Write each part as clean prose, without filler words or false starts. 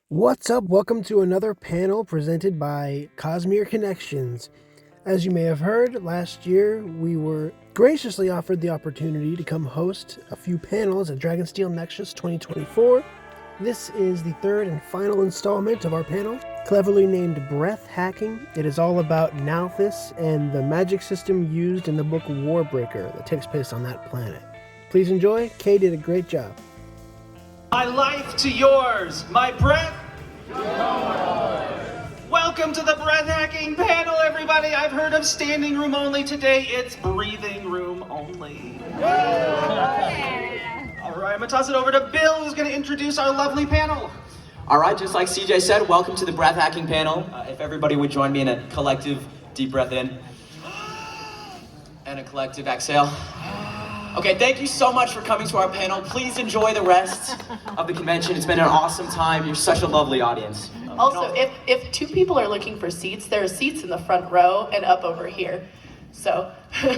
What's up? Welcome to another panel presented by Cosmere Connections. As you may have heard, last year we were graciously offered the opportunity to come host a few panels at Dragonsteel Nexus 2024. This is the third and final installment of our panel, cleverly named Breath-Hacking. It is all about Nalthis and the magic system used in the book Warbreaker that takes place on that planet. Please enjoy. Kay did a great job. My life to yours, my breath. Welcome to the breath-hacking panel, everybody. I've heard of standing room only. Today, it's breathing room only. All right, I'm gonna toss it over to Bill, who's gonna introduce our lovely panel. All right, just like CJ said, welcome to the breath-hacking panel. If everybody would join me in a collective deep breath in and a collective exhale. Okay, thank you so much for coming to our panel. Please enjoy the rest of the convention. It's been an awesome time. You're such a lovely audience. Also, if two people are looking for seats, there are seats in the front row and up over here. So. Yeah,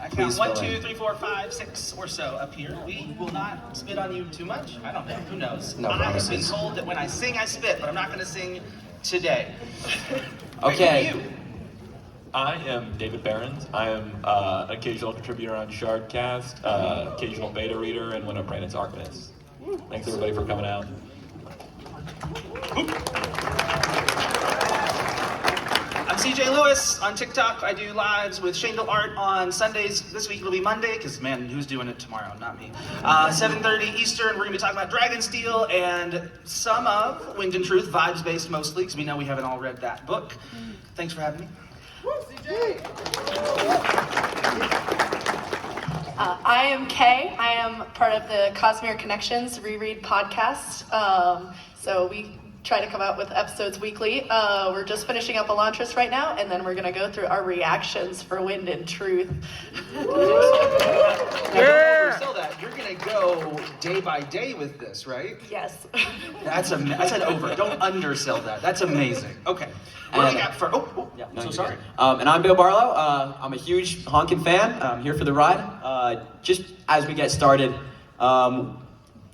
I count 1, 2, 3, 4, 5, 6 or so up here. We will not spit on you too much. I don't know. Who knows? No promises. I have been told that when I sing, I spit, but I'm not going to sing today. Okay. Who are you? I am David Behrens. I am an occasional contributor on Shardcast, occasional beta reader, and one of Brandon's Arcanists. Thanks everybody for coming out. I'm C.J. Lewis on TikTok. I do lives with Shandel Art on Sundays. This week it'll be Monday, because man, who's doing it tomorrow? Not me. 7:30 Eastern, we're going to be talking about Dragonsteel and some of Wind and Truth, vibes-based mostly, because we know we haven't all read that book. Thanks for having me. I am Kay. I am part of the Cosmere Connections Reread podcast. So we try to come out with episodes weekly. We're just finishing up Elantris right now, and then we're going to go through our reactions for Wind and Truth. Now, don't oversell that. You're going to go day by day with this, right? Yes. I said over. Don't undersell that. That's amazing. Okay. What do we got for? Yeah, so you're sorry. good. And I'm Bill Barlow. I'm a huge honkin' fan. I'm here for the ride. Just as we get started,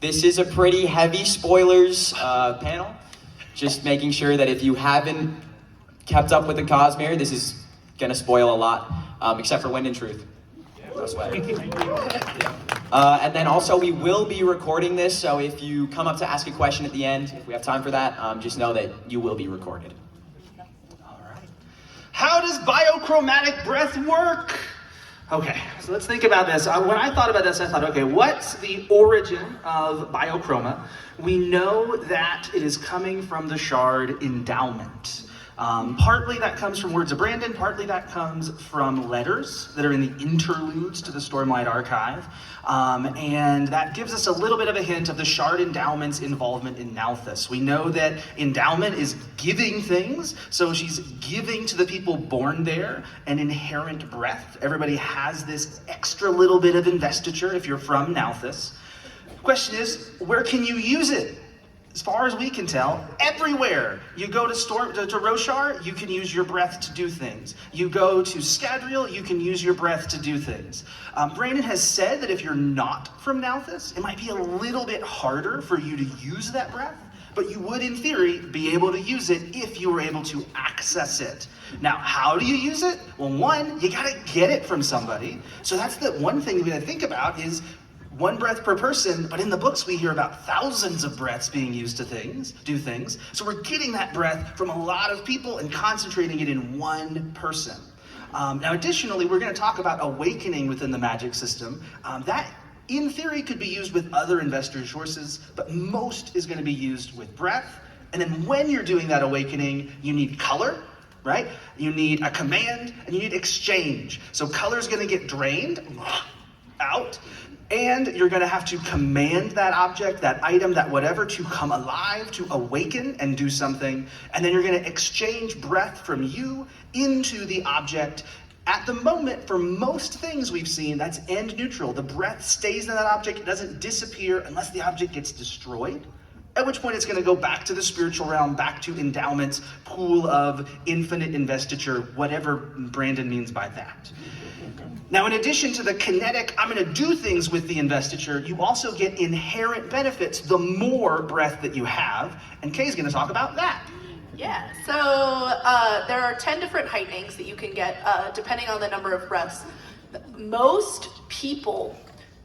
this is a pretty heavy spoilers panel. Just making sure that if you haven't kept up with the Cosmere, this is gonna spoil a lot, except for Wind and Truth. No sweat. And then also we will be recording this, so if you come up to ask a question at the end, if we have time for that, just know that you will be recorded. All right. How does biochromatic breath work? Okay, so let's think about this. When I thought about this, I thought, okay, what's the origin of biochroma? We know that it is coming from the shard endowment. Partly that comes from words of Brandon, partly that comes from letters that are in the interludes to the Stormlight Archive. And that gives us a little bit of a hint of the shard endowment's involvement in Nalthis. We know that endowment is giving things, so she's giving to the people born there an inherent breath. Everybody has this extra little bit of investiture if you're from Nalthis. The question is, where can you use it? As far as we can tell, everywhere. You go to Roshar, you can use your breath to do things. You go to Scadrial, you can use your breath to do things. Brandon has said that if you're not from Nalthis, it might be a little bit harder for you to use that breath, but you would, in theory, be able to use it if you were able to access it. Now, how do you use it? Well, one, you gotta get it from somebody. So that's the one thing we gotta think about is one breath per person, but in the books we hear about thousands of breaths being used to do things. So we're getting that breath from a lot of people and concentrating it in one person. Now additionally, we're gonna talk about awakening within the magic system. That, in theory, could be used with other investor sources, but most is gonna be used with breath. And then when you're doing that awakening, you need color, right? You need a command, and you need exchange. So color's gonna get drained out, and you're gonna have to command that object, that item, that whatever to come alive, to awaken and do something. And then you're gonna exchange breath from you into the object. At the moment, for most things we've seen, that's end neutral. The breath stays in that object, it doesn't disappear unless the object gets destroyed. at which point it's going to go back to the spiritual realm, back to endowments, pool of infinite investiture, whatever Brandon means by that. Now, in addition to the kinetic, I'm going to do things with the investiture, you also get inherent benefits the more breath that you have, and Kay's going to talk about that. Yeah, so there are 10 different heightenings that you can get depending on the number of breaths. Most people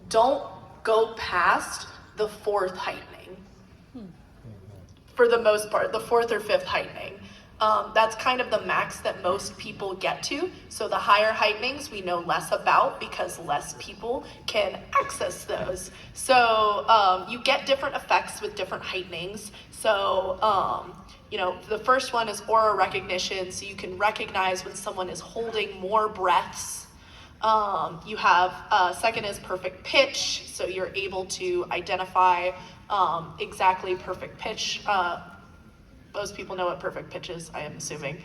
don't go past the 4th heightening. For the most part, the 4th or 5th heightening. That's kind of the max that most people get to. So the higher heightenings we know less about because less people can access those. So you get different effects with different heightenings. So the first one is aura recognition, so you can recognize when someone is holding more breaths. You have second is perfect pitch, so you're able to identify exactly perfect pitch. Most people know what perfect pitch is, I am assuming.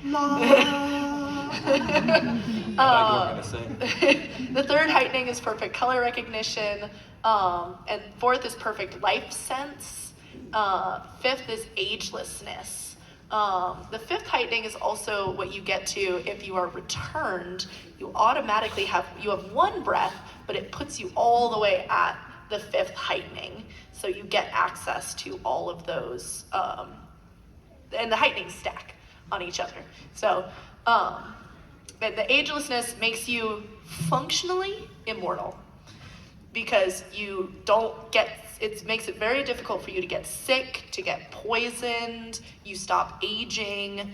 The third heightening is perfect color recognition, and 4th is perfect life sense. 5th is agelessness. The 5th heightening is also what you get to if you are returned. You automatically have 1 breath, but it puts you all the way at the 5th heightening. So you get access to all of those, and the heightenings stack on each other. So, and the agelessness makes you functionally immortal because you don't get, it makes it very difficult for you to get sick, to get poisoned, you stop aging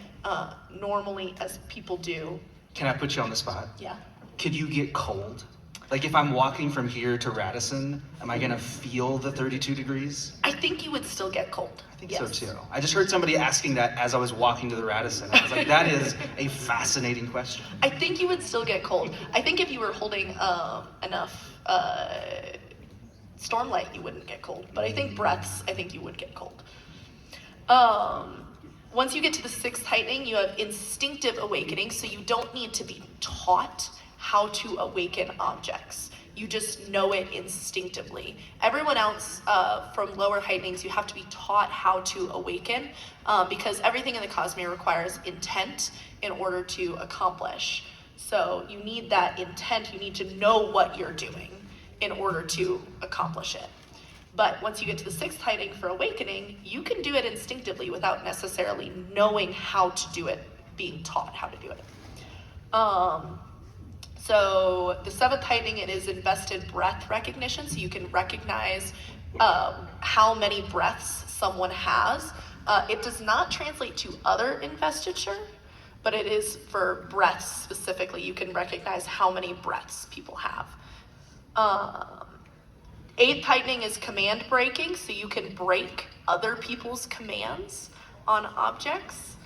normally as people do. Can I put you on the spot? Yeah. Could you get cold? Like if I'm walking from here to Radisson, am I gonna feel the 32 degrees? I think you would still get cold. I think so too. I just heard somebody asking that as I was walking to the Radisson. I was like, that is a fascinating question. I think you would still get cold. I think if you were holding enough stormlight, you wouldn't get cold. But I think breaths, I think you would get cold. Once you get to the 6th heightening, you have instinctive awakening, so you don't need to be taught how to awaken objects. You just know it instinctively. Everyone else from lower heightenings, you have to be taught how to awaken because everything in the Cosmere requires intent in order to accomplish. So you need that intent, you need to know what you're doing in order to accomplish it. But once you get to the 6th heightening for awakening, you can do it instinctively without necessarily knowing how to do it, being taught how to do it. So the 7th heightening, it is invested breath recognition, so you can recognize how many breaths someone has. It does not translate to other investiture, but it is for breaths specifically. You can recognize how many breaths people have. 8th heightening is command breaking, so you can break other people's commands on objects.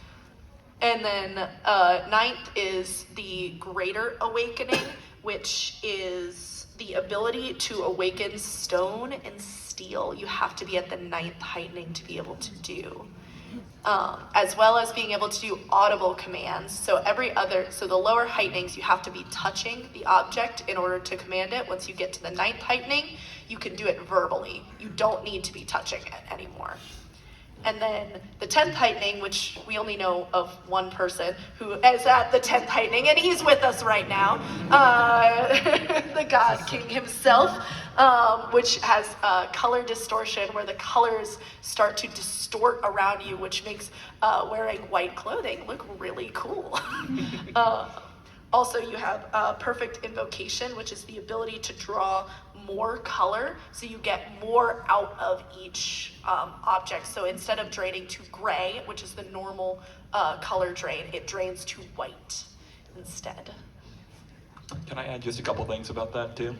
And then 9th is the greater awakening, which is the ability to awaken stone and steel. You have to be at the 9th heightening to be able to do. As well as being able to do audible commands. So the lower heightenings, you have to be touching the object in order to command it. Once you get to the 9th heightening, you can do it verbally. You don't need to be touching it anymore. And then the 10th heightening, which we only know of one person who is at the 10th heightening, and he's with us right now, the God King himself, which has color distortion, where the colors start to distort around you, which makes wearing white clothing look really cool. Also, you have perfect invocation, which is the ability to draw more color, so you get more out of each object. So instead of draining to gray, which is the normal color drain, it drains to white instead. Can I add just a couple things about that too?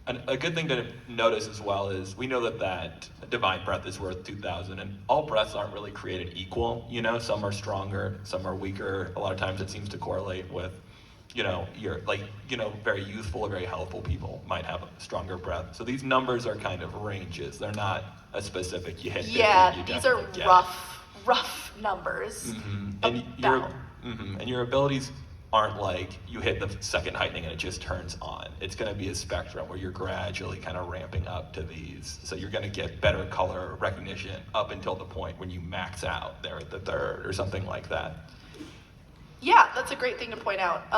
And a good thing to notice as well is we know that divine breath is worth 2,000, and all breaths aren't really created equal. Some are stronger, some are weaker. A lot of times it seems to correlate with very youthful or very healthful people might have a stronger breath. So these numbers are kind of ranges. They're not a specific, you hit 50, yeah, you these are rough numbers. Mm-hmm. And your abilities aren't like you hit the second heightening and it just turns on. It's going to be a spectrum where you're gradually kind of ramping up to these. So you're going to get better color recognition up until the point when you max out there at the third or something like that. Yeah, that's a great thing to point out.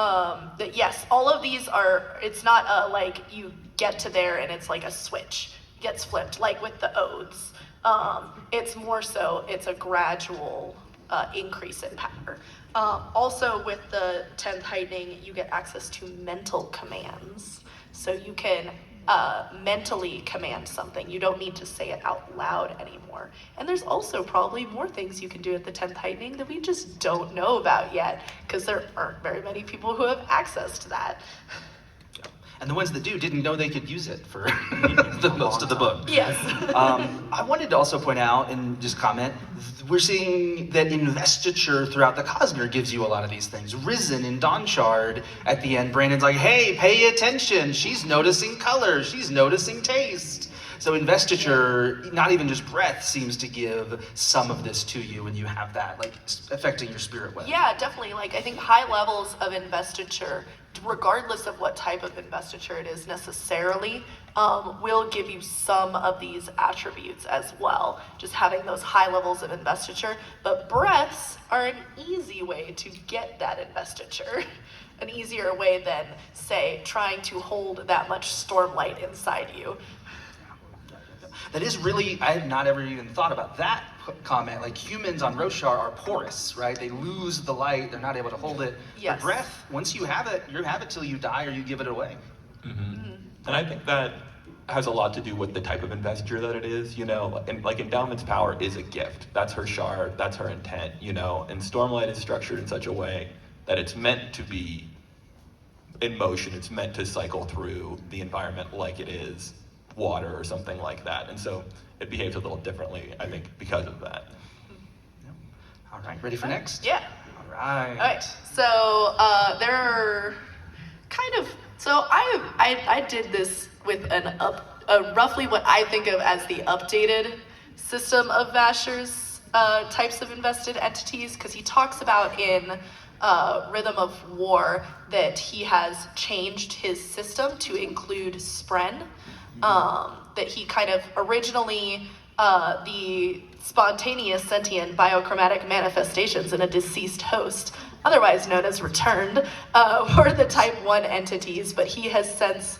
That yes, all of these are, it's not like you get to there and it's like a switch gets flipped, like with the oaths. It's more so, it's a gradual increase in power. Also with the 10th heightening, you get access to mental commands. So you can mentally command something. You don't need to say it out loud anymore. And there's also probably more things you can do at the 10th heightening that we just don't know about yet, because there aren't very many people who have access to that. And the ones that didn't know they could use it for the most of the book. Yes. I wanted to also point out and just comment, we're seeing that investiture throughout the Cosmere gives you a lot of these things. Risen in Dawnshard, at the end, Brandon's like, hey, pay attention. She's noticing color. She's noticing taste. So investiture, not even just breath, seems to give some of this to you, and you have that, like, affecting your spirit web. Yeah, definitely. Like, I think high levels of investiture, regardless of what type of investiture it is necessarily, will give you some of these attributes as well, just having those high levels of investiture. But breaths are an easy way to get that investiture. An easier way than, say, trying to hold that much stormlight inside you. That is really, I had not ever even thought about that comment. Like, humans on Roshar are porous, right? They lose the light, they're not able to hold it. Yes. But breath, once you have it till you die or you give it away. Mm-hmm. And I think that has a lot to do with the type of investiture that it is, and like Endowment's power is a gift. That's her shard, that's her intent, and Stormlight is structured in such a way that it's meant to be in motion, it's meant to cycle through the environment like it is water or something like that. And so it behaves a little differently, I think, because of that. All right, ready for next? Yeah. All right. All right. So there are so I did this with roughly what I think of as the updated system of Vasher's types of invested entities, because he talks about in Rhythm of War that he has changed his system to include Spren. That he kind of originally, the spontaneous sentient biochromatic manifestations in a deceased host, otherwise known as returned, were the type 1 entities, but he has since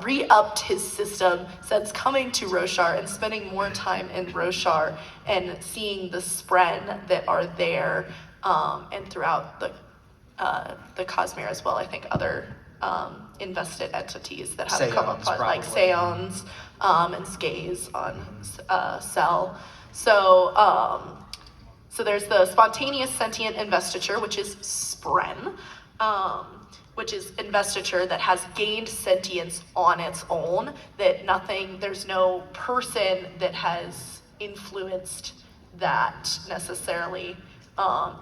re-upped his system since coming to Roshar and spending more time in Roshar and seeing the Spren that are there, and throughout the Cosmere as well. I think other invested entities that have come up on, like Seons and Skaze on Cell. So there's the spontaneous sentient investiture, which is Spren, which is investiture that has gained sentience on its own, that there's no person that has influenced that necessarily.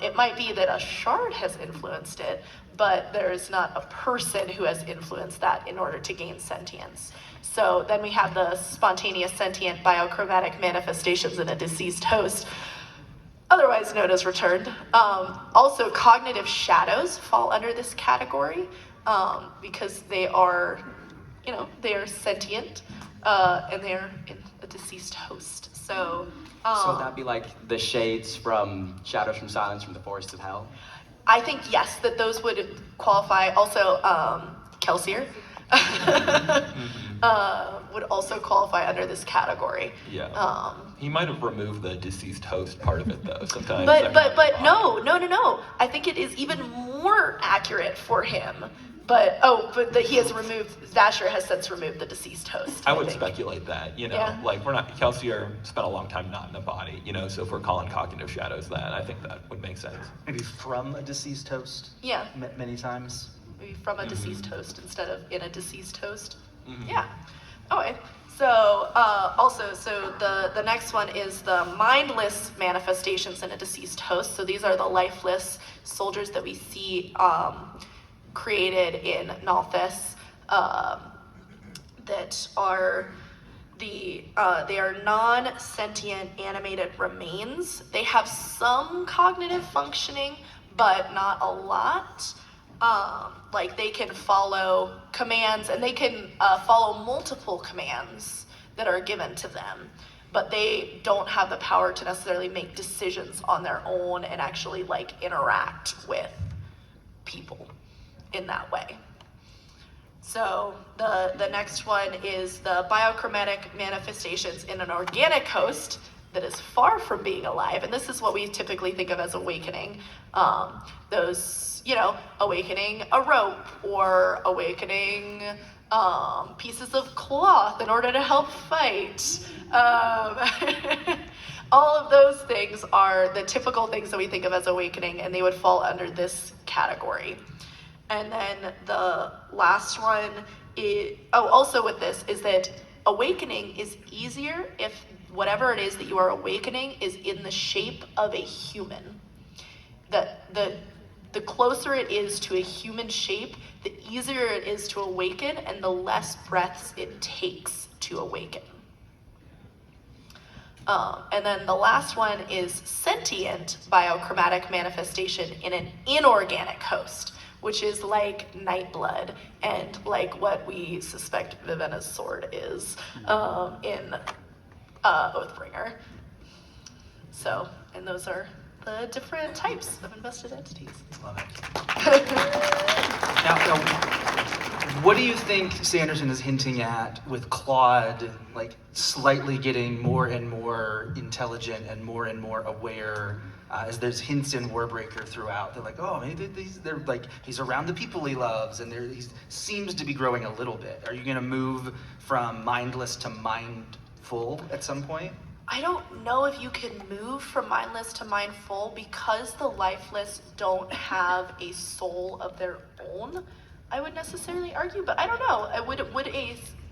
It might be that a shard has influenced it, but there is not a person who has influenced that in order to gain sentience. So then we have the spontaneous sentient biochromatic manifestations in a deceased host, otherwise known as returned. Also, cognitive shadows fall under this category because they are sentient and they are in a deceased host. So would that be like the shades from Shadows from Silence from the Forest of Hell? I think, yes, that those would qualify. Also, Kelsier would also qualify under this category. Yeah. He might have removed the deceased host part of it, though, sometimes. But no. I think it is even more accurate for him. But that he has removed, Vasher has since removed the deceased host. I would speculate that, like Kelsier spent a long time not in a body, so if we're calling cognitive shadows that, I think that would make sense. Maybe from a deceased host? Yeah. Many times? Maybe from a deceased host instead of in a deceased host? Mm-hmm. Yeah. Okay. So, so the next one is the mindless manifestations in a deceased host. So these are the lifeless soldiers that we see created in Nalthis, that are they are non-sentient animated remains. They have some cognitive functioning, but not a lot. Like they can follow commands, and they can follow multiple commands that are given to them, but they don't have the power to necessarily make decisions on their own and actually like interact with people in that way. So the next one is the biochromatic manifestations in an organic host that is far from being alive, and this is what we typically think of as awakening. Those, you know, awakening a rope or awakening pieces of cloth in order to help fight. All of those things are the typical things that we think of as awakening, and they would fall under this category. And then the last one is, also with this, is that awakening is easier if whatever it is that you are awakening is in the shape of a human. The closer it is to a human shape, the easier it is to awaken and the less breaths it takes to awaken. And then the last one is sentient biochromatic manifestation in an inorganic host, which is like Nightblood and like what we suspect Vivenna's sword is in Oathbringer. So, and those are the different types of invested entities. Love it. Now, what do you think Sanderson is hinting at with Claude, like slightly getting more and more intelligent and more aware? As there's hints in Warbreaker throughout, they're like, oh, maybe they're like, he's around the people he loves, and he seems to be growing a little bit. Are you gonna move from mindless to mindful at some point? I don't know if you can move from mindless to mindful because the lifeless don't have a soul of their own. I would necessarily argue, but I don't know.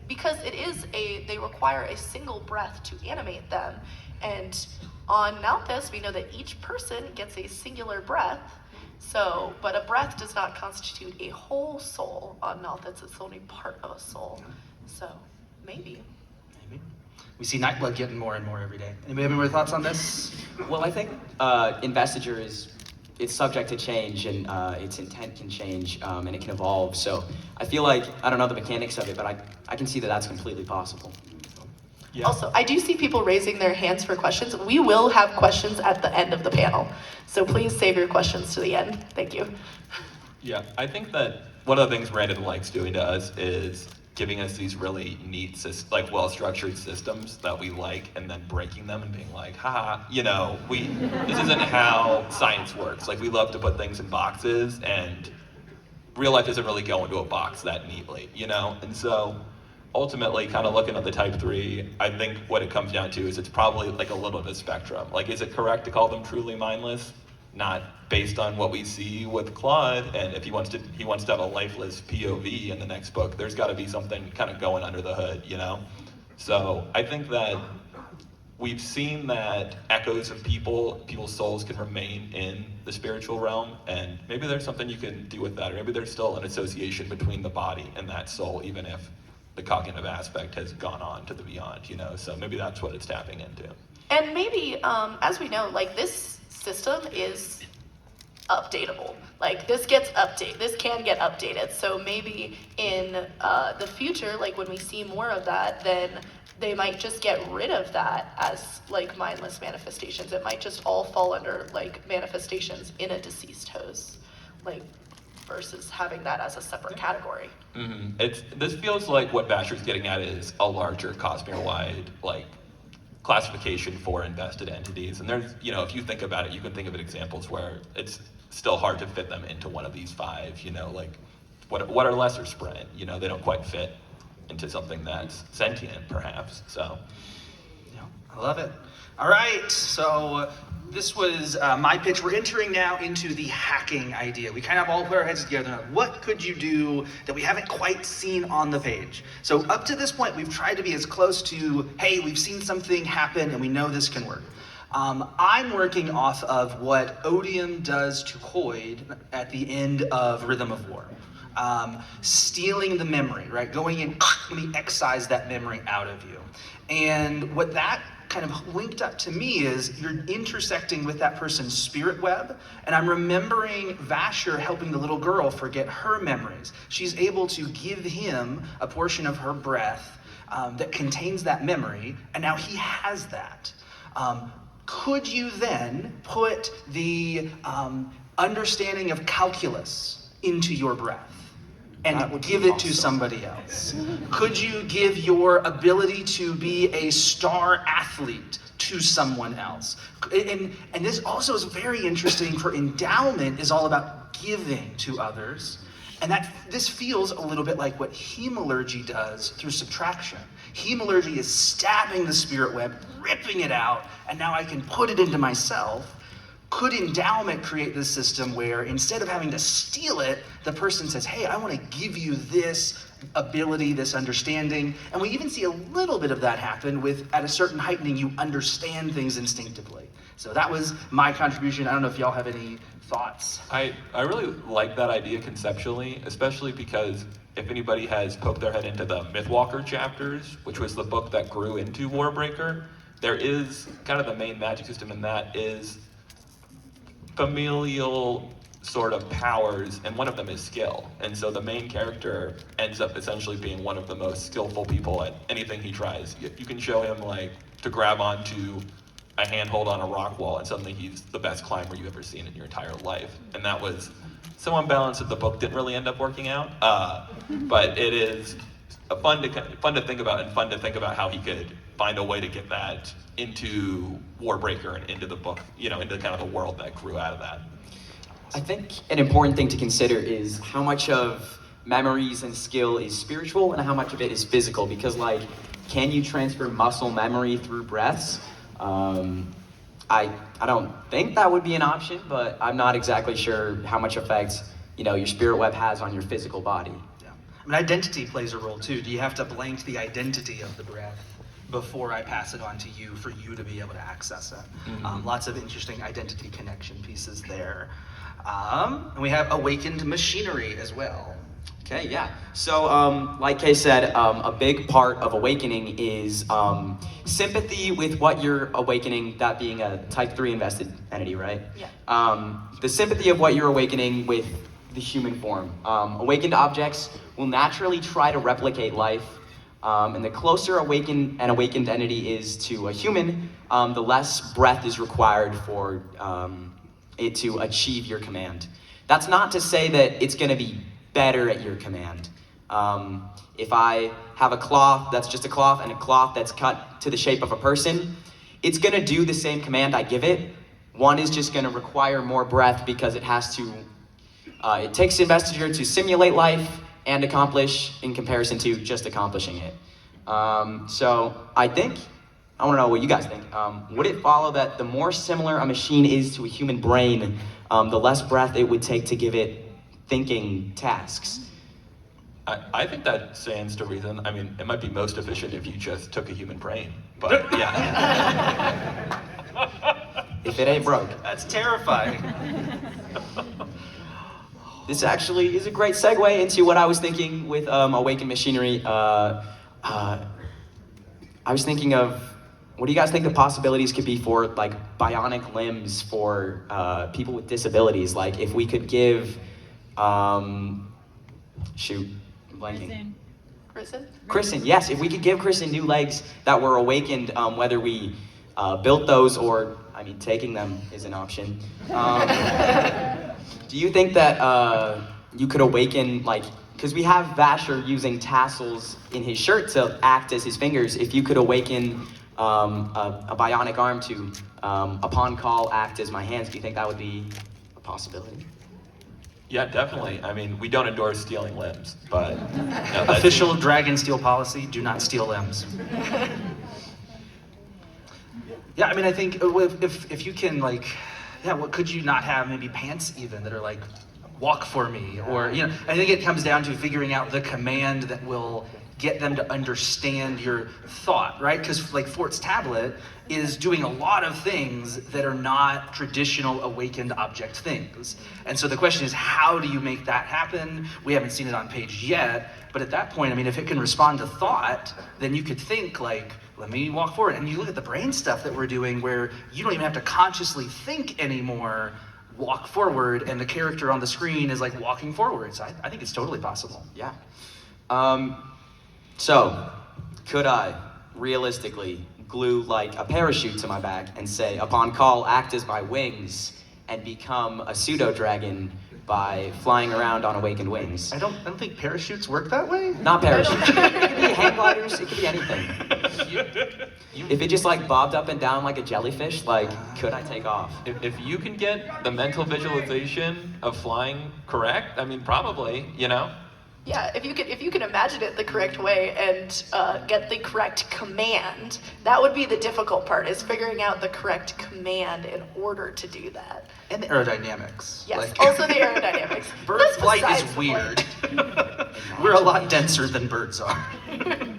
Because they require a single breath to animate them, and on Nalthis, we know that each person gets a singular breath. So, but a breath does not constitute a whole soul on Nalthis. It's only part of a soul. So, maybe. We see Nightblood getting more and more every day. Anybody have any more thoughts on this? Well, I think investiture it's subject to change, and its intent can change, and it can evolve. So I feel like, I don't know the mechanics of it, but I can see that that's completely possible. Yeah. Also, I do see people raising their hands for questions. We will have questions at the end of the panel. So please save your questions to the end. Thank you. Yeah, I think that one of the things Brandon likes doing to us is giving us these really neat, like well-structured systems that we like, and then breaking them and being like, haha, you know, this isn't how science works. Like, we love to put things in boxes, and real life doesn't really go into a box that neatly, you know? And so, ultimately, kind of looking at the type 3, I think what it comes down to is it's probably like a little bit of spectrum. Like, is it correct to call them truly mindless? Not based on what we see with Claude, and if he wants to have a lifeless POV in the next book, there's got to be something kind of going under the hood, you know? So I think that we've seen that echoes of people's souls can remain in the spiritual realm, and maybe there's something you can do with that, or maybe there's still an association between the body and that soul, even if the cognitive aspect has gone on to the beyond, you know? So maybe that's what it's tapping into. And maybe, as we know, like this system is updatable. Like this can get updated. So maybe in the future, like when we see more of that, then they might just get rid of that as like mindless manifestations. It might just all fall under like manifestations in a deceased host, like versus having that as a separate category. Mm-hmm. This feels like what Basher's getting at is a larger Cosmere-wide like classification for invested entities. And there's, you know, if you think about it, you can think of examples where it's still hard to fit them into one of these 5, you know, like what are lesser sprint? You know, they don't quite fit into something that's sentient, perhaps, so. Yeah, I love it. All right, so this was my pitch. We're entering now into the hacking idea. We kind of all put our heads together. What could you do that we haven't quite seen on the page? So up to this point, we've tried to be as close to, hey, we've seen something happen and we know this can work. I'm working off of what Odium does to Hoyd at the end of Rhythm of War. Stealing the memory, right? Going in, let me excise that memory out of you. And what that kind of linked up to me is you're intersecting with that person's spirit web, and I'm remembering Vasher helping the little girl forget her memories. She's able to give him a portion of her breath that contains that memory, and now he has that. Could you then put the understanding of calculus into your breath and give it to somebody else? Could you give your ability to be a star athlete to someone else? And this also is very interesting for endowment, is all about giving to others. And this feels a little bit like what hemalurgy does through subtraction. Hemalurgy is stabbing the spirit web, ripping it out, and now I can put it into myself. Could endowment create this system where instead of having to steal it, the person says, hey, I want to give you this ability, this understanding. And we even see a little bit of that happen with, at a certain heightening, you understand things instinctively. So that was my contribution. I don't know if y'all have any thoughts. I really like that idea conceptually, especially because if anybody has poked their head into the Mythwalker chapters, which was the book that grew into Warbreaker, there is kind of the main magic system in that is familial sort of powers, and one of them is skill. And so the main character ends up essentially being one of the most skillful people at anything he tries. You can show him like to grab onto a handhold on a rock wall, and suddenly he's the best climber you've ever seen in your entire life. And that was so unbalanced that the book didn't really end up working out. But it is fun to think about, and fun to think about how he could find a way to get that into Warbreaker and into the book, into kind of the world that grew out of that. I think an important thing to consider is how much of memories and skill is spiritual and how much of it is physical, because can you transfer muscle memory through breaths? I don't think that would be an option, but I'm not exactly sure how much effect, your spirit web has on your physical body. Yeah. I mean, identity plays a role too. Do you have to blank the identity of the breath before I pass it on to you for you to be able to access it? Mm-hmm. Lots of interesting identity connection pieces there. And we have awakened machinery as well. Okay, yeah. So, like Kay said, a big part of awakening is sympathy with what you're awakening, that being a type 3 invested entity, right? Yeah. The sympathy of what you're awakening with the human form. Awakened objects will naturally try to replicate life, and the closer an awakened entity is to a human, the less breath is required for it to achieve your command. That's not to say that it's going to be better at your command. If I have a cloth that's just a cloth and a cloth that's cut to the shape of a person, it's going to do the same command I give it. One is just going to require more breath because it has to, it takes investiture to simulate life and accomplish in comparison to just accomplishing it. So I want to know what you guys think. Would it follow that the more similar a machine is to a human brain, the less breath it would take to give it thinking tasks? I think that stands to reason. I mean, it might be most efficient if you just took a human brain, but yeah. If it ain't broke. That's terrifying. This actually is a great segue into what I was thinking with awakened machinery. I was thinking of, what do you guys think the possibilities could be for bionic limbs for people with disabilities? Like if we could give, blanking. Kristen, yes, if we could give Kristen new legs that were awakened, whether we built those or, taking them is an option. Do you think that you could awaken, because we have Vasher using tassels in his shirt to act as his fingers, if you could awaken a bionic arm to, upon call, act as my hands, do you think that would be a possibility? Yeah, definitely. I mean, we don't endorse stealing limbs, but Official Dragonsteel policy: do not steal limbs. Yeah, I think if you can what could you not have? Maybe pants even that are walk for me, or I think it comes down to figuring out the command that will get them to understand your thought, right? Because like Fort's tablet is doing a lot of things that are not traditional awakened object things. And so the question is, how do you make that happen? We haven't seen it on page yet, but at that point, I mean, if it can respond to thought, then you could think like, let me walk forward. And you look at the brain stuff that we're doing where you don't even have to consciously think anymore, walk forward, and the character on the screen is like walking forward. So I think it's totally possible. Yeah. So, could I realistically glue like a parachute to my back and say, upon call, act as my wings and become a pseudo-dragon by flying around on awakened wings? I don't think parachutes work that way. Not parachutes. It could be hang gliders, it could be anything. If it just like bobbed up and down like a jellyfish, like, could I take off? If you can get the mental visualization of flying correct, I mean, probably, you know? Yeah, if you can imagine it the correct way and get the correct command, that would be the difficult part, is figuring out the correct command in order to do that. And the aerodynamics. Yes, also the aerodynamics. Bird That's flight besides is the weird. point. We're a lot denser than birds are.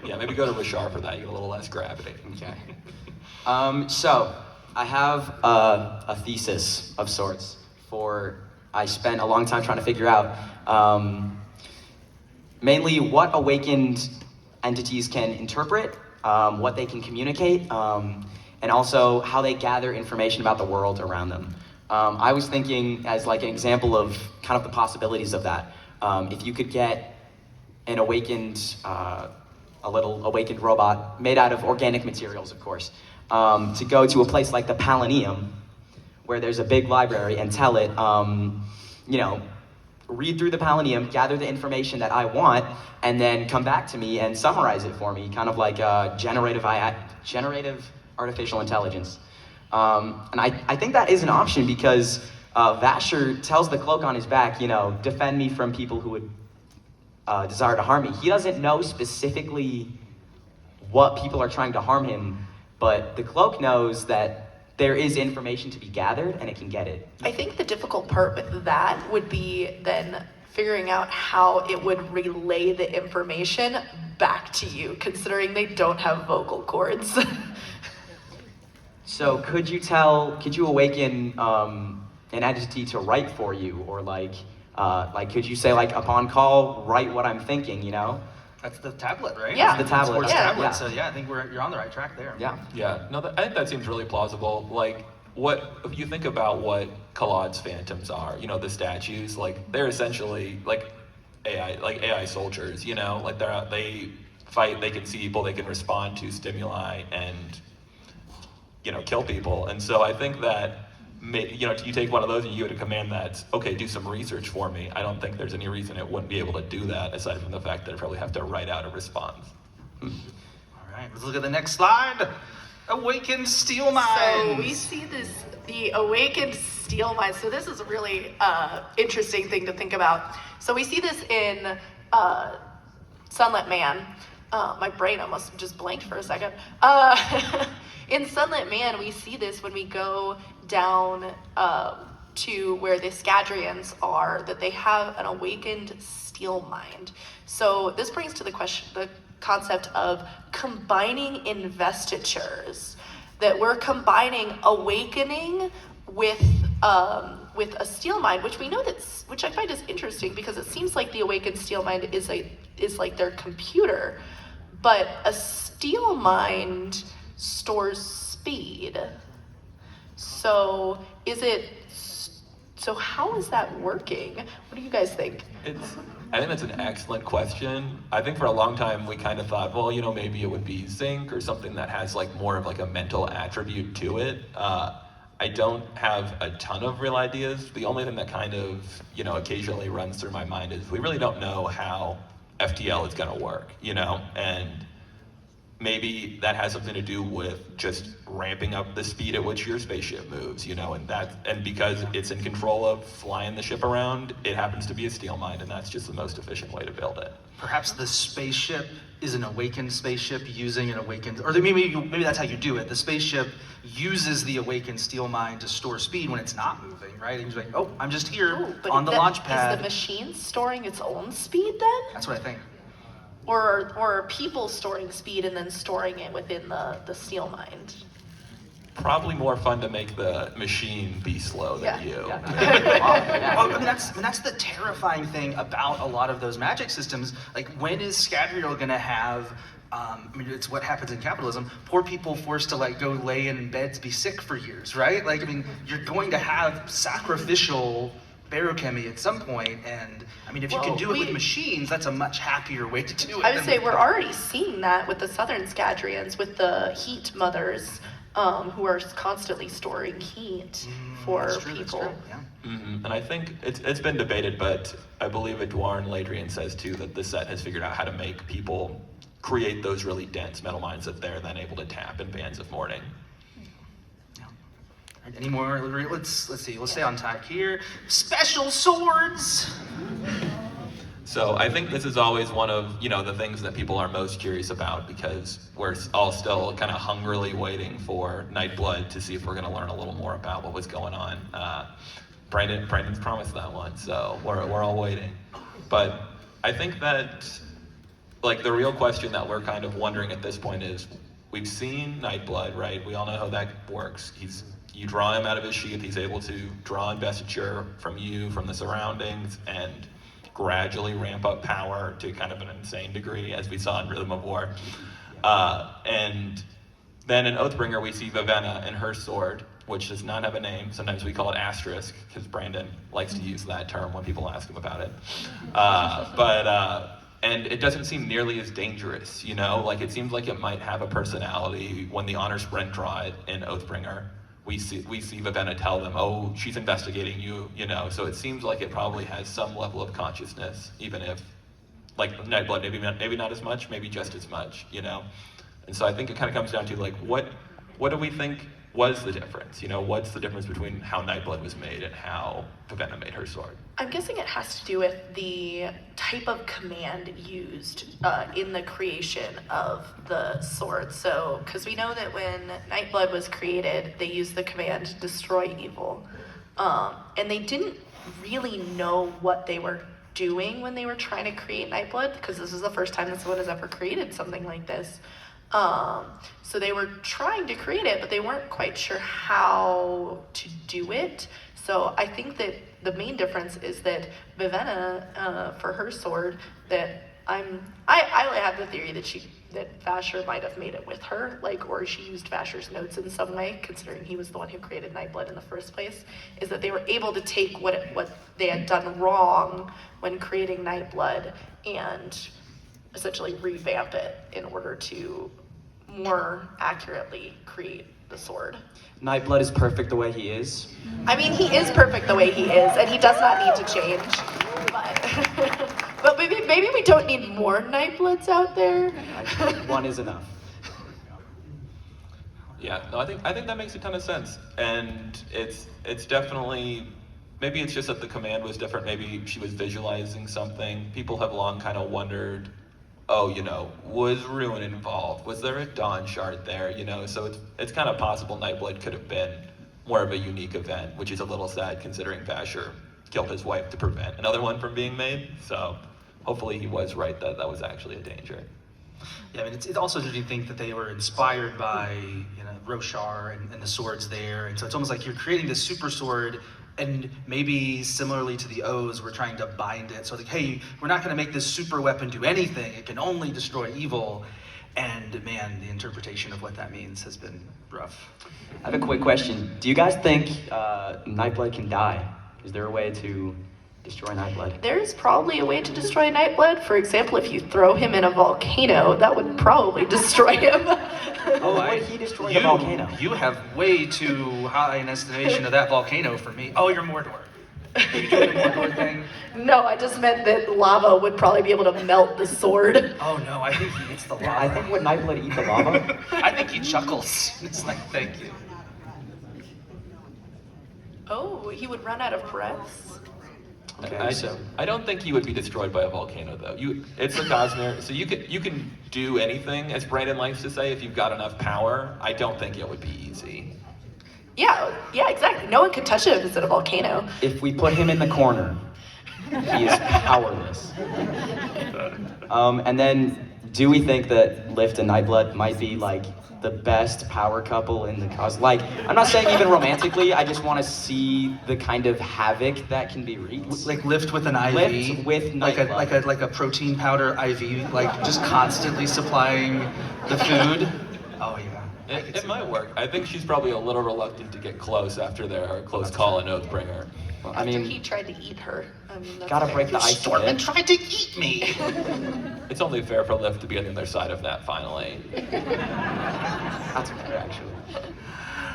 Yeah, maybe go to Rashar for that, you get a little less gravity. Okay. So, I have a thesis of sorts I spent a long time trying to figure out mainly what awakened entities can interpret, what they can communicate, and also how they gather information about the world around them. I was thinking as like an example of kind of the possibilities of that. If you could get an awakened, a little awakened robot made out of organic materials, of course, to go to a place like the Palaneum, where there's a big library, and tell it, read through the Palaneum, gather the information that I want, and then come back to me and summarize it for me, kind of like generative artificial intelligence. And I think that is an option because Vasher tells the cloak on his back, defend me from people who would desire to harm me. He doesn't know specifically what people are trying to harm him, but the cloak knows that there is information to be gathered and it can get it. I think the difficult part with that would be then figuring out how it would relay the information back to you, considering they don't have vocal cords. So could you awaken an entity to write for you, or could you say upon call, write what I'm thinking, That's the tablet, right? Yeah. The tablet. Sports Yeah. tablet. Yeah. So yeah, I think you're on the right track there. Yeah. Yeah, no, I think that seems really plausible. Like, if you think about what Kalad's phantoms are, the statues, they're essentially AI soldiers, they fight, they can see people, they can respond to stimuli and, kill people. And so I think that, you take one of those and you would command that, okay, do some research for me. I don't think there's any reason it wouldn't be able to do that, aside from the fact that it probably have to write out a response. All right, let's look at the next slide. Awakened steel mines. So we see the awakened steel mines. So this is a really interesting thing to think about. So we see this in Sunlit Man. My brain almost just blanked for a second. In Sunlit Man, we see this when we go down to where the Scadrians are, that they have an awakened steel mind. So this brings to the concept of combining investitures, that we're combining awakening with a steel mind, which we know which I find is interesting because it seems like the awakened steel mind is like their computer, but a steel mind stores speed. So how is that working? What do you guys think? I think that's an excellent question. I think for a long time we kind of thought, well, maybe it would be zinc or something that has more of a mental attribute to it. I don't have a ton of real ideas. The only thing that kind of, occasionally runs through my mind is we really don't know how FTL is gonna work, and maybe that has something to do with just ramping up the speed at which your spaceship moves, and because it's in control of flying the ship around, it happens to be a steel mine, and that's just the most efficient way to build it. Perhaps the spaceship is an awakened spaceship using an awakened, or maybe that's how you do it. The spaceship uses the awakened steel mine to store speed when it's not moving, right? And he's like, oh, I'm just here But on the launch pad. Is the machine storing its own speed then? That's what I think. or are people storing speed and then storing it within the steel mind? Probably more fun to make the machine be slow than you. Well, I mean, that's the terrifying thing about a lot of those magic systems. Like, when is Scadrial gonna have? I mean, it's what happens in capitalism. Poor people forced to like go lay in beds, be sick for years, right? Like, I mean, you're going to have sacrificial barochemy at some point, and I mean, if you can do it with machines, that's a much happier way to do it. I would say we're already seeing that with the Southern Scadrians, with the heat mothers, who are constantly storing heat for people. Yeah. And I think it's been debated, but I believe Edouard and Ladrian says too that the set has figured out how to make people create those really dense metal minds that they're then able to tap in bands of mourning. Any more? Let's see. Let's stay on track here. Special swords. So I think this is always one of the things that people are most curious about, because we're all still kind of hungrily waiting for Nightblood to see if we're going to learn a little more about what was going on. Brandon's promised that one, so we're all waiting. But I think that like the real question that we're kind of wondering at this point is, we've seen Nightblood, right? We all know how that works. You draw him out of his sheath, he's able to draw investiture from you, from the surroundings, and gradually ramp up power to kind of an insane degree, as we saw in Rhythm of War. And then in Oathbringer, we see Vivenna and her sword, which does not have a name. Sometimes we call it Asterisk, because Brandon likes to use that term when people ask him about it. And it doesn't seem nearly as dangerous, Like, it seems like it might have a personality. When the Honor Sprint draw it in Oathbringer, we see Vivenna tell them, oh, she's investigating you, So it seems like it probably has some level of consciousness, even if, like Nightblood, maybe not as much, maybe just as much, And so I think it kind of comes down to like, what do we think was the difference? What's the difference between how Nightblood was made and how Vivenna made her sword? I'm guessing it has to do with the type of command used in the creation of the sword. So, because we know that when Nightblood was created, they used the command destroy evil. And they didn't really know what they were doing when they were trying to create Nightblood, because this is the first time that someone has ever created something like this. So they were trying to create it, but they weren't quite sure how to do it. So I think that the main difference is that Vivenna, for her sword, that I have the theory that Vasher might have made it with her, or she used Vasher's notes in some way, considering he was the one who created Nightblood in the first place, is that they were able to take what they had done wrong when creating Nightblood and essentially revamp it in order to more accurately create the sword. Nightblood is perfect the way he is. I mean, he is perfect the way he is, and he does not need to change. But maybe we don't need more Nightbloods out there. One is enough. Yeah, no, I think that makes a ton of sense, and it's definitely, maybe it's just that the command was different. Maybe she was visualizing something. People have long kind of wondered, was Ruin involved? Was there a Dawn Shard there? So it's kind of possible Nightblood could have been more of a unique event, which is a little sad considering Vasher killed his wife to prevent another one from being made. So hopefully he was right that was actually a danger. Yeah, I mean, it's also interesting to think that they were inspired by Roshar and the swords there, and so it's almost like you're creating this super sword. And maybe similarly to the O's, we're trying to bind it. So like, hey, we're not going to make this super weapon do anything. It can only destroy evil. And man, the interpretation of what that means has been rough. I have a quick question. Do you guys think Nightblood can die? Is there a way to destroy Nightblood? There's probably a way to destroy Nightblood. For example, if you throw him in a volcano, that would probably destroy him. What if he destroyed the volcano? You have way too high an estimation of that volcano for me. Oh, you're Mordor. Are you doing the Mordor thing? No, I just meant that lava would probably be able to melt the sword. Oh no, I think he eats the lava. Yeah, I think would Nightblood eat the lava? I think he chuckles. It's like, thank you. Oh, he would run out of breaths? Okay, I don't think he would be destroyed by a volcano, though. It's the Cosmere, so you can do anything, as Brandon likes to say, if you've got enough power. I don't think it would be easy. Yeah, exactly. No one could touch it if it's in a volcano. If we put him in the corner He is powerless. And then, do we think that Lift and Nightblood might be like the best power couple in the cause? Like, I'm not saying even romantically, I just want to see the kind of havoc that can be wreaked. Like Lift with an IV, Lift with Nightblood. like a protein powder IV, like just constantly supplying the food. Oh yeah. It might work. I think she's probably a little reluctant to get close after their close call in Oathbringer. I After mean, he tried to eat her. I mean, that's gotta fair. break the ice a Stormman bit. tried to eat me. It's only fair for Lift to be on the other side of that finally. That's fair, actually.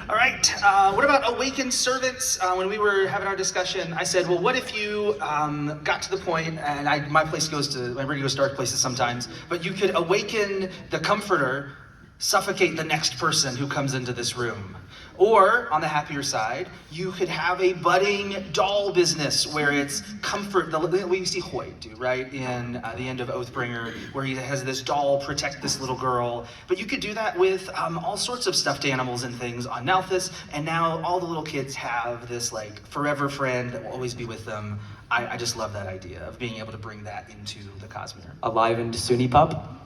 All right. What about awakened servants? When we were having our discussion, I said, well, what if you got to the point, and my ring goes dark places sometimes, but you could awaken the comforter, suffocate the next person who comes into this room. Or, on the happier side, you could have a budding doll business where it's comfort, the way you see Hoyt do, right, in the end of Oathbringer, where he has this doll protect this little girl. But you could do that with all sorts of stuffed animals and things on Nalthis, and now all the little kids have this like forever friend that will always be with them. I just love that idea of being able to bring that into the Cosmere. Alive and Sunny Pup?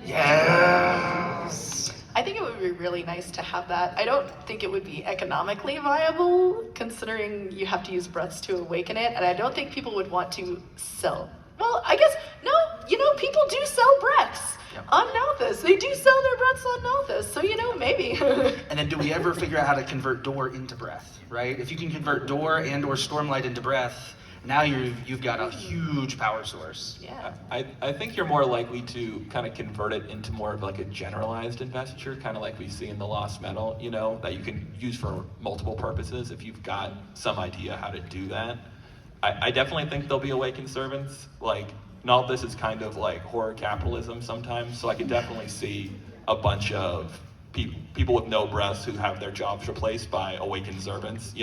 Yes! I think it would be really nice to have that. I don't think it would be economically viable, considering you have to use breaths to awaken it, and I don't think people would want to sell. Well, I guess, no, people do sell breaths on Nalthis. They do sell their breaths on Nalthis, so, maybe. And then do we ever figure out how to convert Door into Breath, right? If you can convert Door and or Stormlight into Breath, now you've got a huge power source. Yeah. I think you're more likely to kind of convert it into more of like a generalized investiture, kind of like we see in the Lost Metal, that you can use for multiple purposes if you've got some idea how to do that. I definitely think there'll be awakened servants. Like, Nalthis is kind of like horror capitalism sometimes, so I could definitely see a bunch of people with no breaths who have their jobs replaced by awakened servants,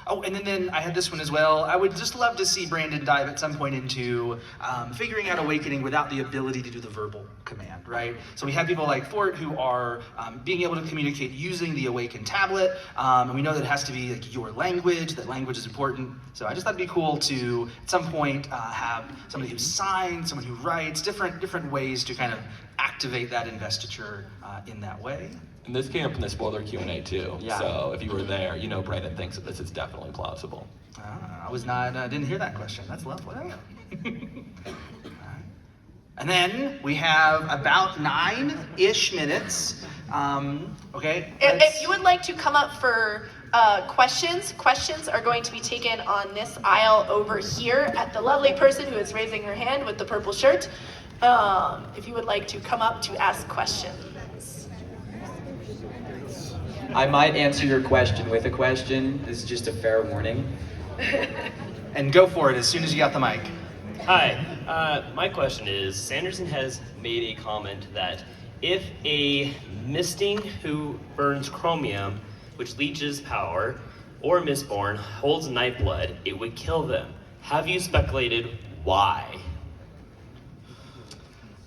Oh, and then I had this one as well. I would just love to see Brandon dive at some point into figuring out Awakening without the ability to do the verbal command, right? So we have people like Fort who are being able to communicate using the Awaken tablet, and we know that it has to be like your language, that language is important. So I just thought it'd be cool to, at some point, have somebody who signs, someone who writes, different ways to kind of activate that investiture in that way. And this came up in the spoiler Q&A too. Yeah. So if you were there, Brandon thinks that this is definitely plausible. I was not, didn't hear that question. That's lovely. And then we have about 9-ish minutes. Okay. If you would like to come up for questions are going to be taken on this aisle over here at the lovely person who is raising her hand with the purple shirt. If you would like to come up to ask questions. I might answer your question with a question. This is just a fair warning. And go for it as soon as you got the mic. Hi, my question is, Sanderson has made a comment that if a Misting who burns chromium, which leeches power, or Mistborn holds Nightblood, it would kill them. Have you speculated why?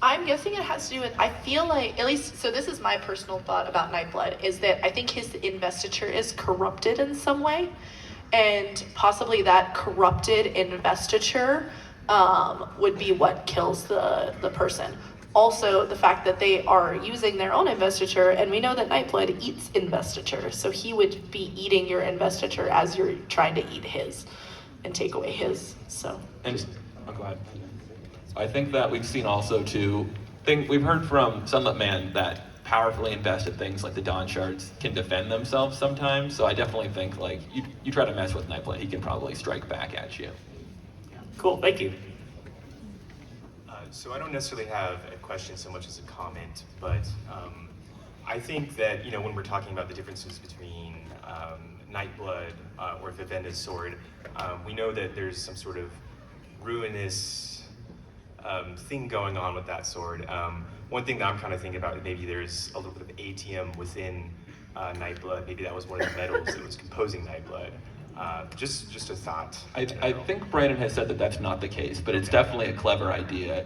I'm guessing it has to do with, I feel like, at least, so this is my personal thought about Nightblood, is that I think his investiture is corrupted in some way, and possibly that corrupted investiture would be what kills the person. Also, the fact that they are using their own investiture, and we know that Nightblood eats investiture, so he would be eating your investiture as you're trying to eat his and take away his, so. And go ahead. I think that we've seen also we've heard from Sunlit Man that powerfully invested things like the Dawn Shards can defend themselves sometimes. So I definitely think like you try to mess with Nightblood, he can probably strike back at you. Cool, thank you. So I don't necessarily have a question so much as a comment, but I think that when we're talking about the differences between Nightblood or Vivenda's sword, we know that there's some sort of ruinous thing going on with that sword. One thing that I'm kind of thinking about, maybe there's a little bit of ATM within Nightblood. Maybe that was one of the metals that was composing Nightblood. Just a thought. I think Brandon has said that that's not the case, but it's definitely a clever idea,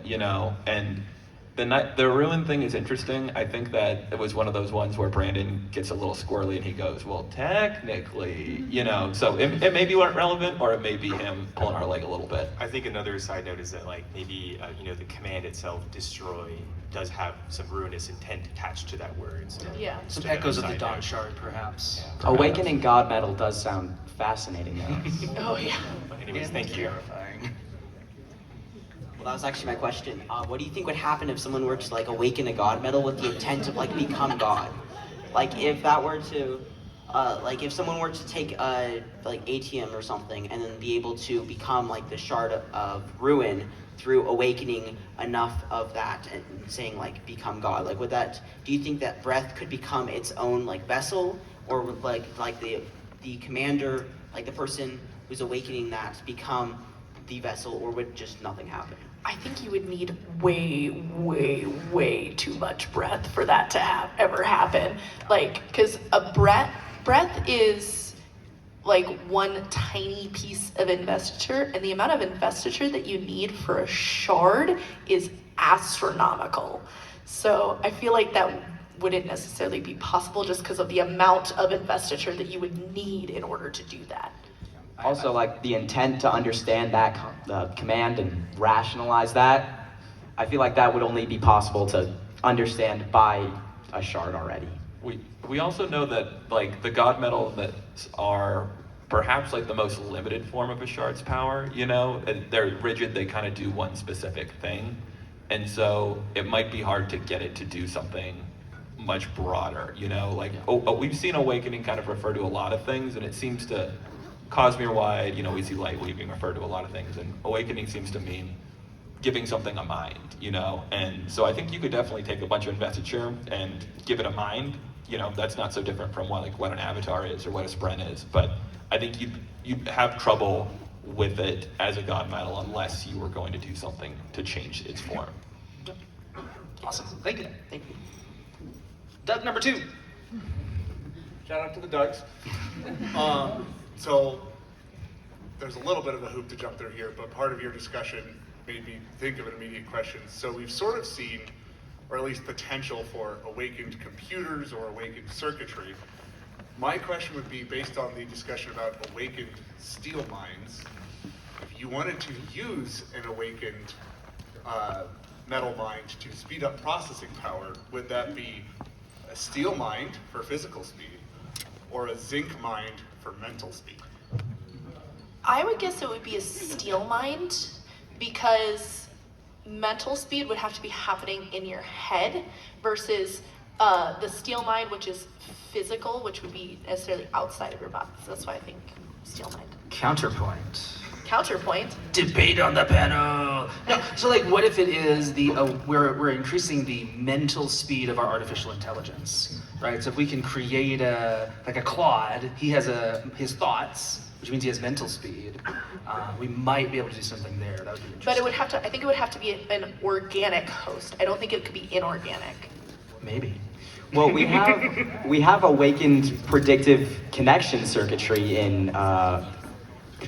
and The ruin thing is interesting. I think that it was one of those ones where Brandon gets a little squirrely and he goes, well, technically, so it may be relevant or it may be him pulling our leg a little bit. I think another side note is that like maybe the command itself, destroy, does have some ruinous intent attached to that word. Yeah. Some echoes of the Dawn Shard, perhaps. Yeah. Awakening God Metal does sound fascinating, though. Oh yeah. But anyways, thank you. Terrifying. Well, that was actually my question. What do you think would happen if someone were to like awaken a god metal with the intent of like become god? Like if that were to, like if someone were to take like ATM or something and then be able to become like the shard of ruin through awakening enough of that and saying like become god. Like would that? Do you think that breath could become its own like vessel, or would like the commander, like the person who's awakening that, become the vessel, or would just nothing happen? I think you would need way, way, way too much breath for that to ever happen. Like, because a breath is like one tiny piece of investiture, and the amount of investiture that you need for a shard is astronomical. So I feel like that wouldn't necessarily be possible just because of the amount of investiture that you would need in order to do that. Also, like the intent to understand that command and rationalize that, I feel like that would only be possible to understand by a shard already. We also know that like the god metal that are perhaps like the most limited form of a shard's power, they're rigid, they kind of do one specific thing. And so it might be hard to get it to do something much broader, we've seen awakening kind of refer to a lot of things, and it seems to Cosmere-wide, we see light weaving referred to a lot of things, and awakening seems to mean giving something a mind, and so I think you could definitely take a bunch of investiture and give it a mind. That's not so different from what an avatar is or what a spren is, but I think you'd have trouble with it as a god metal unless you were going to do something to change its form. Awesome. Thank you. Thank you. Doug number 2. Shout out to the Ducks. So there's a little bit of a hoop to jump through here, but part of your discussion made me think of an immediate question. So we've sort of seen, or at least potential for, awakened computers or awakened circuitry. My question would be, based on the discussion about awakened steel minds, if you wanted to use an awakened metal mind to speed up processing power, would that be a steel mind for physical speed or a zinc mind for mental speed? I would guess it would be a steel mind, because mental speed would have to be happening in your head versus the steel mind, which is physical, which would be necessarily outside of your body. So that's why I think steel mind. Counterpoint. Counterpoint. Debate on the panel. No, so like, what if it is we're increasing the mental speed of our artificial intelligence, right? So if we can create a Claude, he has his thoughts, which means he has mental speed. We might be able to do something there. That would be interesting. But it would have to. I think it would have to be an organic host. I don't think it could be inorganic. Maybe. Well, we have awakened predictive connection circuitry in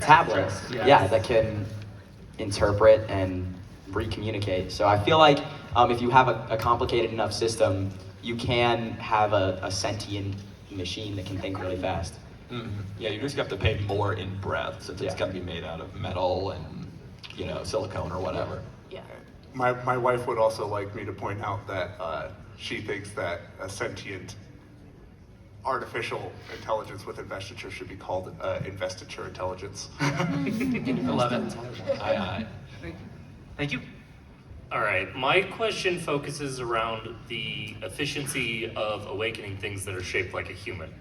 tablets, Yeah. that can interpret and recommunicate. So I feel like if you have a complicated enough system, you can have a sentient machine that can think really fast. Mm-hmm. Yeah, you just have to pay more in breath since it's going to be made out of metal and silicone or whatever. Yeah. My wife would also like me to point out that she thinks that a sentient artificial intelligence with investiture should be called investiture intelligence. I love it. Aye. Thank you. All right, my question focuses around the efficiency of awakening things that are shaped like a human.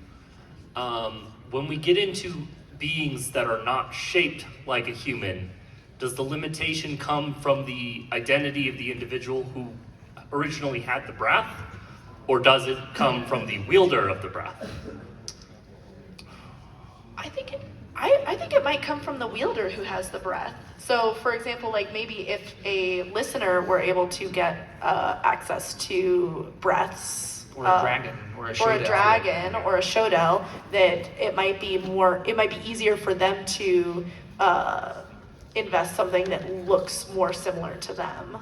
When we get into beings that are not shaped like a human, does the limitation come from the identity of the individual who originally had the breath, or does it come from the wielder of the breath? I think it might come from the wielder who has the breath. So, for example, like maybe if a listener were able to get access to breaths, Or a dragon, or a Shodel, that it might be easier for them to invest something that looks more similar to them.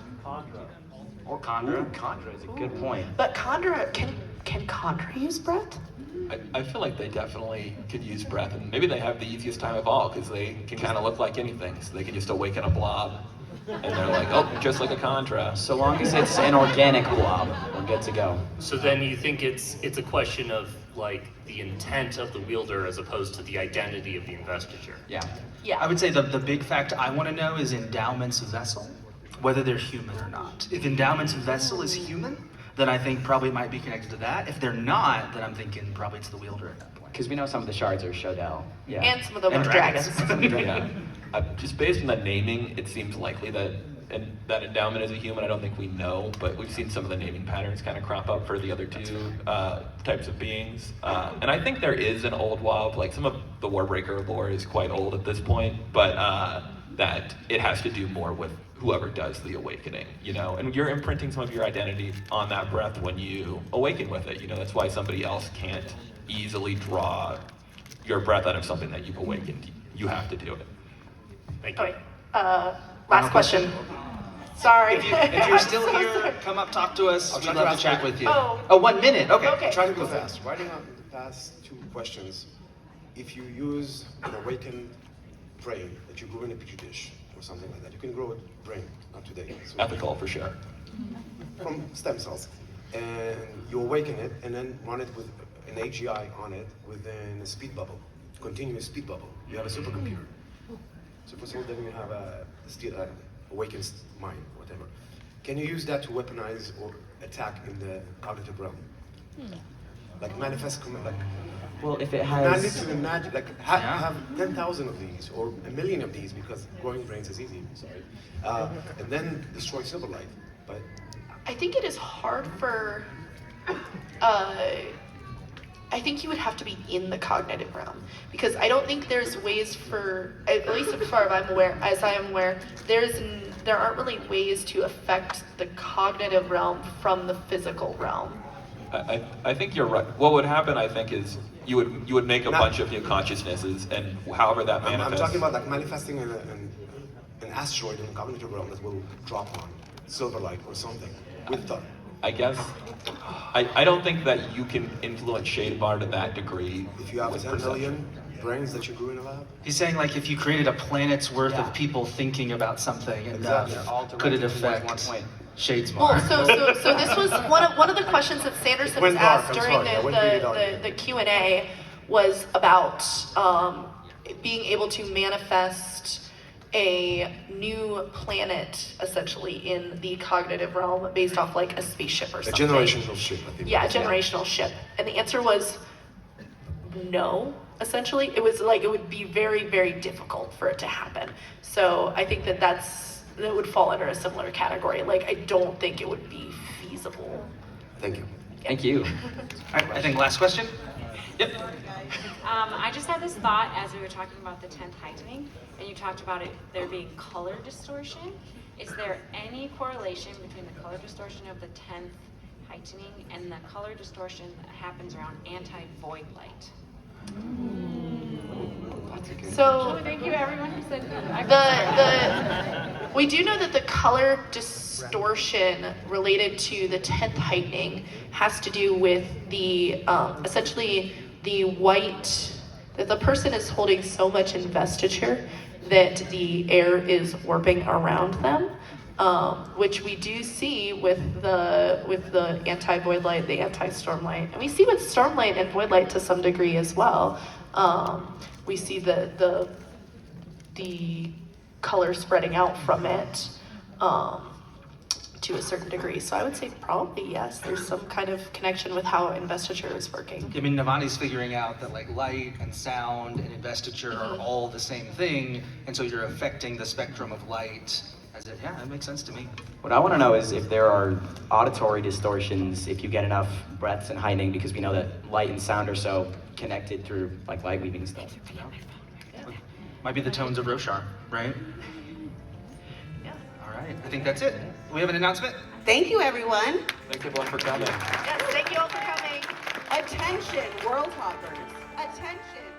Or Khandra. Ooh, Khandra is a good point. But Khandra, can Khandra use breath? I feel like they definitely could use breath, and maybe they have the easiest time of all because they can kind of look like anything. So they can just awaken a blob, and they're like, oh, just like a Contra. So long as it's an organic blob, we're good to go. So then you think it's a question of like the intent of the wielder as opposed to the identity of the investiture? Yeah. Yeah. I would say the big fact I want to know is endowments of vessel, whether they're human or not. If endowments of vessel is human, then I think probably it might be connected to that. If they're not, then I'm thinking probably it's the wielder at that point. Because we know some of the shards are Shodel. Yeah. And some of them And are dragons. Yeah. Just based on the naming, it seems likely that that endowment is a human. I don't think we know, but we've seen some of the naming patterns kind of crop up for the other two types of beings. And I think there is an old WoW, like some of the Warbreaker lore is quite old at this point, but that it has to do more with whoever does the awakening, you know, and you're imprinting some of your identity on that breath when you awaken with it, you know, that's why somebody else can't easily draw your breath out of something that you've awakened. You have to do it. Thank you. Okay. Last question. Sorry. If you're still here, come up, talk to us. I'll We'd try to love to ask chat one. with you. Oh. 1 minute. Okay. Okay. Try to go fast. Writing out the past 2 questions. If you use an awakened brain that you grow in a petri dish or something like that, you can grow a brain, not today. So Ethical for sure. from stem cells. And you awaken it and then run it with an AGI on it within a speed bubble, continuous speed bubble. You have a supercomputer. So then you have a awakened mind, whatever. Can you use that to weaponize or attack in the cognitive realm? Like manifest, like Well, if it now I need has... to imagine, like have 10,000 of these or 1 million of these because growing brains is easy. Sorry, and then destroy Silverlight. But I think it is hard for, I think you would have to be in the cognitive realm because I don't think there's ways for, at least as far as I am aware, there aren't really ways to affect the cognitive realm from the physical realm. I think you're right. What would happen, I think, is you would make a bunch of new consciousnesses, and however that I'm manifests. talking about like manifesting an asteroid in the cognitive realm that will drop on Silverlight or something with thought. I guess I don't think that you can influence Shadebar to that degree. If you have with 10 perception. million brains that you grew in a lab, He's saying like if you created a planet's worth of people thinking about something, and Exactly. could it directed towards affect one point. Shadesmar? Well, so this was one of the questions that Sanderson was went dark, asked I'm during sorry, I went really dark. the Q&A was about being able to manifest a new planet essentially in the cognitive realm based off like a spaceship or a something. generational ship, I think. Yeah, a generational ship. And the answer was no, essentially. It was like, it would be very, very difficult for it to happen. So I think that would fall under a similar category. Like, I don't think it would be feasible. Thank you. Thank you. All right, I think last question. Yep. I just had this thought as we were talking about the 10th heightening, and you talked about it there being color distortion. Is there any correlation between the color distortion of the 10th heightening and the color distortion that happens around anti-void light? So Thank you, everyone who said that. we do know that the color distortion related to the 10th heightening has to do with the essentially the white, that the person is holding so much investiture that the air is warping around them, which we do see with the anti-void light, the anti-storm light, and we see with storm light and void light to some degree as well. We see the color spreading out from it to a certain degree. So I would say probably yes, there's some kind of connection with how investiture is working. I mean, Navani's figuring out that like light and sound and investiture are all the same thing, and so you're affecting the spectrum of light. Yeah, that makes sense to me. What I want to know is if there are auditory distortions if you get enough breaths and heightening, because we know that light and sound are so connected through like light weaving stuff. Might be the tones of Roshar, right? Yeah. All right, I think that's it. We have an announcement? Thank you, everyone. Thank everyone for coming. Yes, thank you all for coming. Attention, World Hoppers. Attention.